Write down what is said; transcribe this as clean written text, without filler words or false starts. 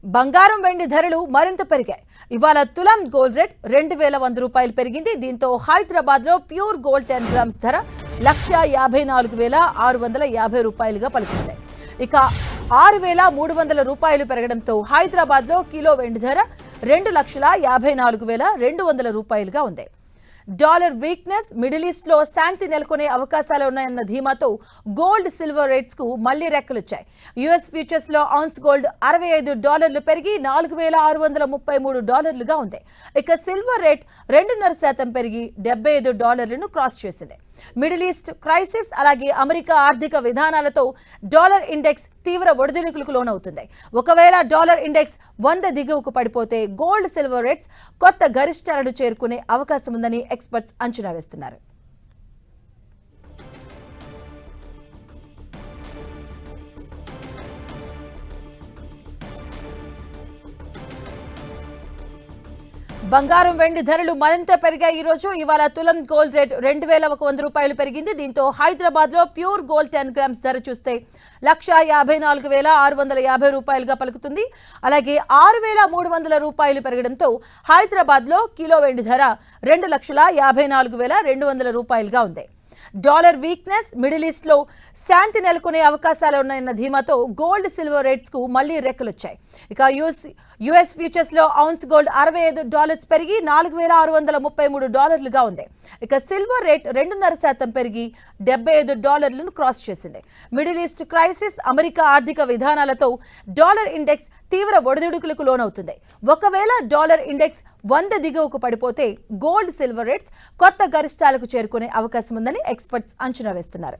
బంగారం వెండి ధరలు మరింత పెరిగాయి. ఇవాళ తులం గోల్డ్ రేట్ 2100 రూపాయలు పెరిగింది. దీంతో హైదరాబాద్ లో ప్యూర్ గోల్డ్ 10 గ్రామ్స్ ధర 1,54,650 రూపాయలుగా పలుకుతుంది. ఇక 6,300 రూపాయలు పెరగడంతో హైదరాబాద్ లో కిలో వెండి ధర 2,54,200 రూపాయలుగా ఉంది. డాలర్ వీక్నెస్, మిడిల్ ఈస్ట్ లో శాంతి నెలకొనే అవకాశాలు ఉన్నాయన్న ధీమాతో గోల్డ్ సిల్వర్ రేట్స్ కు మళ్లీ రెక్కలొచ్చాయి. యుఎస్ ఫ్యూచర్స్ లో ఔన్స్ గోల్డ్ $65 పెరిగి $4,633గా ఉంది. ఇక సిల్వర్ రేట్ 2.5% పెరిగి $75ను క్రాస్ చేసింది. మిడిల్ ఈస్ట్ క్రైసిస్ అలాగే అమెరికా ఆర్థిక విధానాలతో డాలర్ ఇండెక్స్ తీవ్ర ఒడిదుడుకులకు లోనవుతుంది. ఒకవేళ డాలర్ ఇండెక్స్ 100 దిగువకు పడిపోతే గోల్డ్ సిల్వర్ రేట్స్ కొత్త గరిష్టాలను చేరుకునే అవకాశం ఉందని ఎక్స్పర్ట్స్ అంచనా వేస్తున్నారు. బంగారం వెండి ధరలు మరింత పెరిగాయి. ఇవాళ తులం గోల్డ్ రేట్ 2,100 రూపాయలు పెరిగింది. దీంతో హైదరాబాద్ లో ప్యూర్ గోల్డ్ 10 గ్రామ్స్ ధర చూస్తే 1,54,650 రూపాయలుగా పలుకుతుంది. అలాగే 6,300 రూపాయలు పెరగడంతో హైదరాబాద్ లో కిలో వెండి ధర 2,54,200 రూపాయలుగా ఉంది. డాలర్ వీక్నెస్, మిడిల్ ఈస్ట్ లో శాంతి నెలకొనే అవకాశాలు ఉన్నాయన్న ధీమాతో గోల్డ్ సిల్వర్ రేట్స్ కు మళ్లీ రెక్కలొచ్చాయి. ఇక యుఎస్ ఫ్యూచర్స్ లో ఔన్స్ గోల్డ్ $65 పెరిగి $4,633గా ఉంది. ఇక సిల్వర్ రేట్ 2.5% పెరిగి $75లను క్రాస్ చేసింది. మిడిల్ ఈస్ట్ క్రైసిస్, అమెరికా ఆర్థిక విధానాలతో డాలర్ ఇండెక్స్ తీవ్ర ఒడిదుడుకులకు లోనవుతుంది. ఒకవేళ డాలర్ ఇండెక్స్ 100 దిగువకు పడిపోతే గోల్డ్ సిల్వర్ రేట్స్ కొత్త గరిష్టాలకు చేరుకునే అవకాశం ఉందని ఎక్స్పర్ట్స్ అంచనా వేస్తున్నారు.